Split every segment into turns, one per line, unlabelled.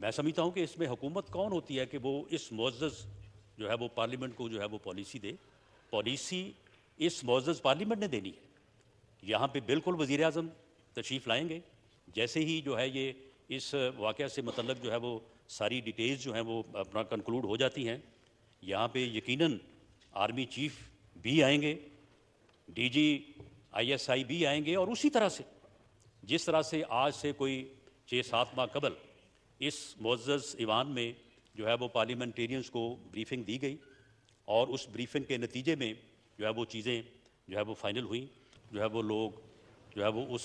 میں سمجھتا ہوں کہ اس میں حکومت کون ہوتی ہے کہ وہ اس معزز جو ہے وہ پارلیمنٹ کو جو ہے وہ پالیسی دے. پالیسی اس معزز پارلیمنٹ نے دینی ہے. یہاں پہ بالکل وزیر اعظم تشریف لائیں گے. جیسے ہی جو ہے یہ اس واقعہ سے متعلق جو ہے وہ ساری ڈیٹیلز جو ہیں وہ اپنا کنکلوڈ ہو جاتی ہیں. یہاں پہ یقیناً آرمی چیف بھی آئیں گے, D G I S I بھی آئیں گے, اور اسی طرح سے جس طرح سے آج سے کوئی 6-7 ماہ قبل اس معزز ایوان میں جو ہے وہ پارلیمنٹیرینز کو بریفنگ دی گئی, اور اس بریفنگ کے نتیجے میں جو ہے وہ چیزیں جو ہے وہ فائنل ہوئیں. جو ہے وہ لوگ جو ہے وہ اس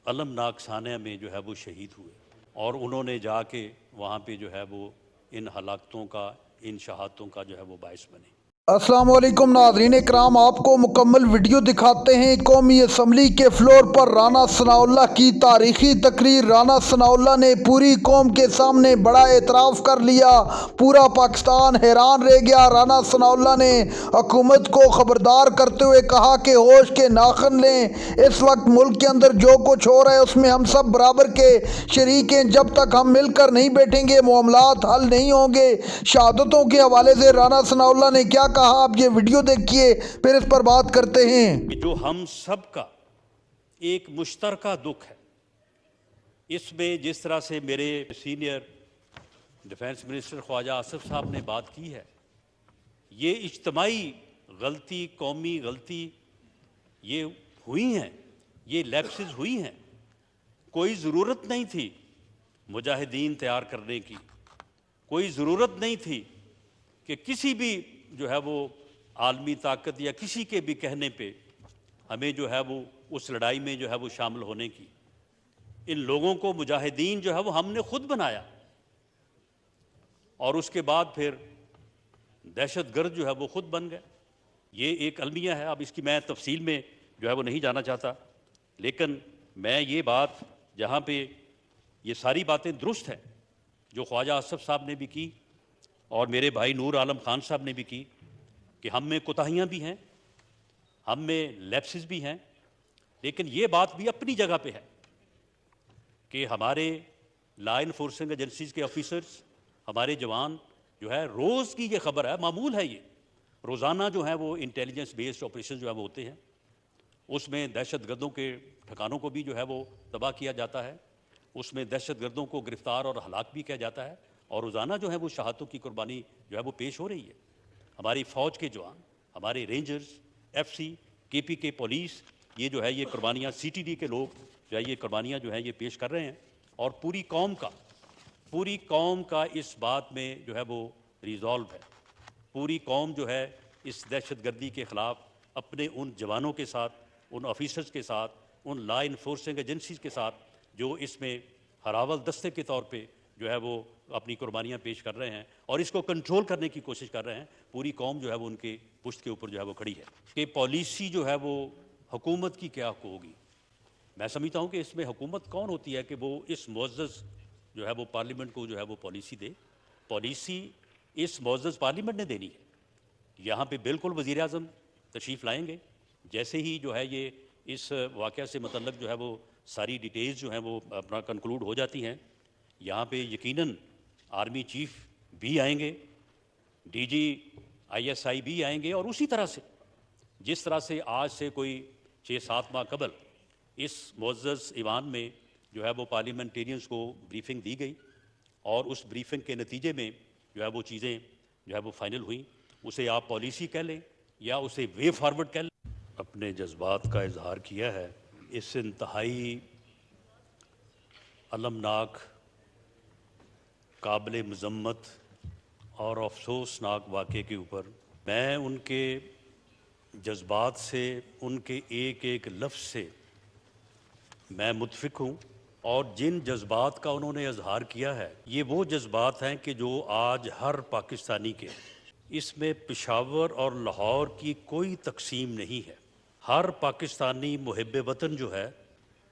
المناک سانحہ میں جو ہے وہ شہید ہوئے, اور انہوں نے جا کے وہاں پہ جو ہے وہ ان ہلاکتوں کا, ان شہادتوں کا جو ہے وہ باعث بنے.
السلام علیکم ناظرین کرام، آپ کو مکمل ویڈیو دکھاتے ہیں. قومی اسمبلی کے فلور پر رانا ثناءاللہ کی تاریخی تقریر. رانا ثناءاللہ نے پوری قوم کے سامنے بڑا اعتراف کر لیا. پورا پاکستان حیران رہ گیا. رانا ثناءاللہ نے حکومت کو خبردار کرتے ہوئے کہا کہ ہوش کے ناخن لیں. اس وقت ملک کے اندر جو کچھ ہو رہا ہے اس میں ہم سب برابر کے شریک ہیں. جب تک ہم مل کر نہیں بیٹھیں گے معاملات حل نہیں ہوں گے. شہادتوں کے حوالے سے رانا ثناءاللہ نے کیا کہا، آپ یہ ویڈیو دیکھیے پھر اس پر بات کرتے ہیں.
کہ جو ہم سب کا ایک مشترکہ دکھ ہے, اس میں جس طرح سے میرے سینئر ڈیفنس منسٹر خواجہ آصف صاحب نے بات کی ہے, یہ اجتماعی غلطی, قومی غلطی یہ ہوئی ہیں, یہ لیپسز ہوئی ہیں. کوئی ضرورت نہیں تھی مجاہدین تیار کرنے کی, کوئی ضرورت نہیں تھی کہ کسی بھی جو ہے وہ عالمی طاقت یا کسی کے بھی کہنے پہ ہمیں جو ہے وہ اس لڑائی میں جو ہے وہ شامل ہونے کی. ان لوگوں کو مجاہدین جو ہے وہ ہم نے خود بنایا, اور اس کے بعد پھر دہشت گرد جو ہے وہ خود بن گئے. یہ ایک المیہ ہے, اب اس کی میں تفصیل میں جو ہے وہ نہیں جانا چاہتا, لیکن میں یہ بات جہاں پہ یہ ساری باتیں درست ہیں جو خواجہ آصف صاحب نے بھی کی اور میرے بھائی نور عالم خان صاحب نے بھی کی, کہ ہم میں کوتاہیاں بھی ہیں, ہم میں لیپسز بھی ہیں, لیکن یہ بات بھی اپنی جگہ پہ ہے کہ ہمارے لا انفورسنگ ایجنسیز کے آفیسرز, ہمارے جوان جو ہے, روز کی یہ خبر ہے, معمول ہے, یہ روزانہ جو ہے وہ انٹیلیجنس بیسڈ آپریشن جو ہے وہ ہوتے ہیں. اس میں دہشت گردوں کے ٹھکانوں کو بھی جو ہے وہ تباہ کیا جاتا ہے, اس میں دہشت گردوں کو گرفتار اور ہلاک بھی کیا جاتا ہے, اور روزانہ جو ہے وہ شہادتوں کی قربانی جو ہے وہ پیش ہو رہی ہے. ہماری فوج کے جوان, ہمارے رینجرز, ایف سی, کے پی کے پولیس, یہ جو ہے یہ قربانیاں, سی ٹی ڈی کے لوگ جو ہے یہ قربانیاں جو ہیں یہ پیش کر رہے ہیں. اور پوری قوم کا اس بات میں جو ہے وہ ریزالو ہے. پوری قوم جو ہے اس دہشت گردی کے خلاف اپنے ان جوانوں کے ساتھ, ان آفیسرز کے ساتھ, ان لا انفورسنگ ایجنسیز کے ساتھ جو اس میں ہراول دستے کے طور پہ جو ہے وہ اپنی قربانیاں پیش کر رہے ہیں اور اس کو کنٹرول کرنے کی کوشش کر رہے ہیں. پوری قوم جو ہے وہ ان کے پشت کے اوپر جو ہے وہ کھڑی ہے. کہ پالیسی جو ہے وہ حکومت کی کیا ہوگی, میں سمجھتا ہوں کہ اس میں حکومت کون ہوتی ہے کہ وہ اس معزز جو ہے وہ پارلیمنٹ کو جو ہے وہ پالیسی دے. پالیسی اس معزز پارلیمنٹ نے دینی ہے. یہاں پہ بالکل وزیر اعظم تشریف لائیں گے. جیسے ہی جو ہے یہ اس واقعہ سے متعلق جو ہے وہ ساری ڈیٹیلز جو ہیں وہ اپنا کنکلوڈ ہو جاتی ہیں. یہاں پہ یقیناً آرمی چیف بھی آئیں گے, D G I S I بھی آئیں گے, اور اسی طرح سے جس طرح سے آج سے کوئی 6-7 ماہ قبل اس معزز ایوان میں جو ہے وہ پارلیمنٹیرینز کو بریفنگ دی گئی, اور اس بریفنگ کے نتیجے میں جو ہے وہ چیزیں جو ہے وہ فائنل ہوئیں. اسے آپ پالیسی کہہ لیں یا اسے وے فارورڈ کہہ لیں. اپنے جذبات کا اظہار کیا ہے اس انتہائی المناک, قابل مذمت اور افسوسناک واقعے کے اوپر. میں ان کے جذبات سے, ان کے ایک ایک لفظ سے میں متفق ہوں, اور جن جذبات کا انہوں نے اظہار کیا ہے یہ وہ جذبات ہیں کہ جو آج ہر پاکستانی کے, اس میں پشاور اور لاہور کی کوئی تقسیم نہیں ہے. ہر پاکستانی محب وطن جو ہے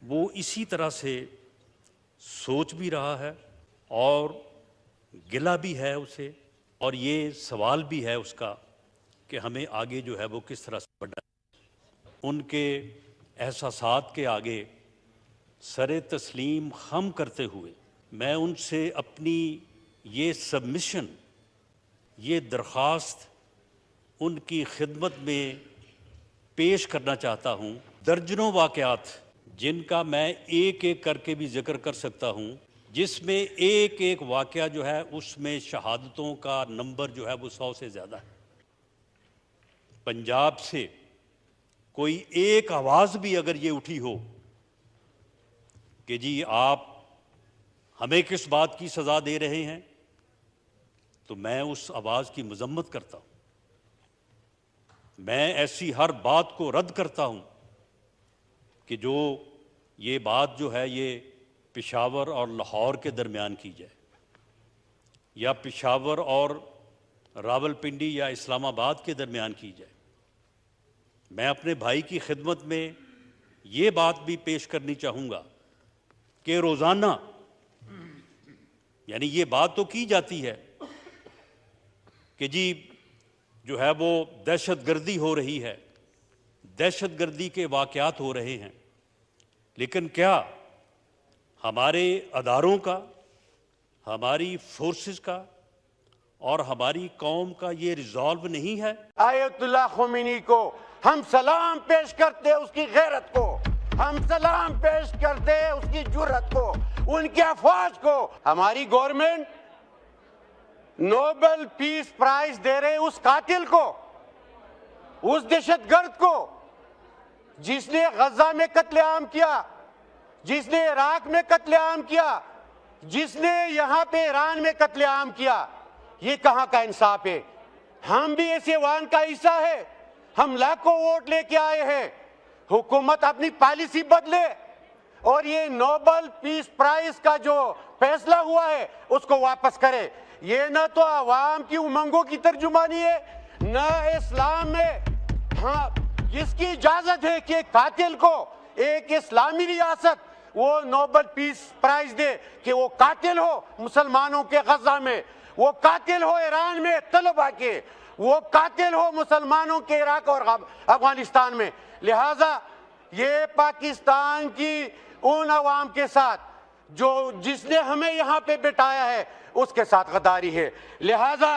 وہ اسی طرح سے سوچ بھی رہا ہے, اور گلہ بھی ہے اسے, اور یہ سوال بھی ہے اس کا کہ ہمیں آگے جو ہے وہ کس طرح سے بڑھنا ہے. ان کے احساسات کے آگے سر تسلیم خم کرتے ہوئے میں ان سے اپنی یہ سبمیشن، یہ درخواست ان کی خدمت میں پیش کرنا چاہتا ہوں۔ درجنوں واقعات جن کا میں ایک ایک کر کے بھی ذکر کر سکتا ہوں، جس میں ایک ایک واقعہ جو ہے اس میں شہادتوں کا نمبر جو ہے وہ 100 سے زیادہ ہے۔ پنجاب سے کوئی ایک آواز بھی اگر یہ اٹھی ہو کہ جی آپ ہمیں کس بات کی سزا دے رہے ہیں، تو میں اس آواز کی مذمت کرتا ہوں۔ میں ایسی ہر بات کو رد کرتا ہوں کہ جو یہ بات جو ہے یہ پشاور اور لاہور کے درمیان کی جائے، یا پشاور اور راولپنڈی یا اسلام آباد کے درمیان کی جائے۔ میں اپنے بھائی کی خدمت میں یہ بات بھی پیش کرنی چاہوں گا کہ روزانہ، یعنی یہ بات تو کی جاتی ہے کہ جی جو ہے وہ دہشت گردی ہو رہی ہے، دہشت گردی کے واقعات ہو رہے ہیں، لیکن کیا ہمارے اداروں کا، ہماری فورسز کا اور ہماری قوم کا یہ ریزالو نہیں ہے؟
آیت اللہ خمینی کو ہم سلام پیش کرتے اس کی غیرت کو، ہم سلام پیش کرتے اس کی جرت کو، ان کی افواج کو۔ ہماری گورنمنٹ نوبل پیس پرائز دے رہے اس قاتل کو، اس دہشت گرد کو جس نے غزہ میں قتل عام کیا، جس نے عراق میں قتل عام کیا، جس نے یہاں پہ ایران میں قتل عام کیا۔ یہ کہاں کا انصاف ہے؟ ہم بھی ایسے وان کا حصہ ہے، ہم لاکھوں ووٹ لے کے آئے ہیں۔ حکومت اپنی پالیسی بدلے اور یہ نوبل پیس پرائز کا جو فیصلہ ہوا ہے اس کو واپس کرے۔ یہ نہ تو عوام کی امنگوں کی ترجمانی ہے، نہ اسلام میں ہاں جس کی اجازت ہے کہ قاتل کو ایک اسلامی ریاست وہ نوبل پیس پرائز دے کہ وہ قاتل ہو مسلمانوں کے غزہ میں، وہ قاتل ہو ایران میں طلبہ کے، وہ قاتل ہو مسلمانوں کے عراق اور افغانستان میں۔ لہٰذا یہ پاکستان کی ان عوام کے ساتھ جس نے ہمیں یہاں پہ بٹھایا ہے اس کے ساتھ غداری ہے۔ لہٰذا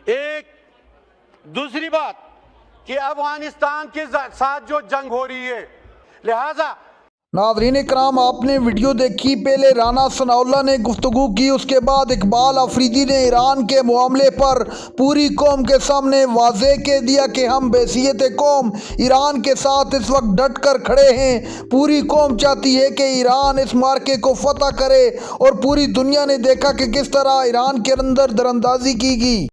ایک دوسری بات کہ افغانستان کے ساتھ جو جنگ ہو رہی ہے، لہٰذا
ناظرین اکرام، آپ نے ویڈیو دیکھی۔ پہلے رانا ثناء اللہ نے گفتگو کی، اس کے بعد اقبال آفریدی نے ایران کے معاملے پر پوری قوم کے سامنے واضح کہہ دیا کہ ہم بحیثیت قوم ایران کے ساتھ اس وقت ڈٹ کر کھڑے ہیں۔ پوری قوم چاہتی ہے کہ ایران اس معرکے کو فتح کرے، اور پوری دنیا نے دیکھا کہ کس طرح ایران کے اندر دراندازی کی گئی۔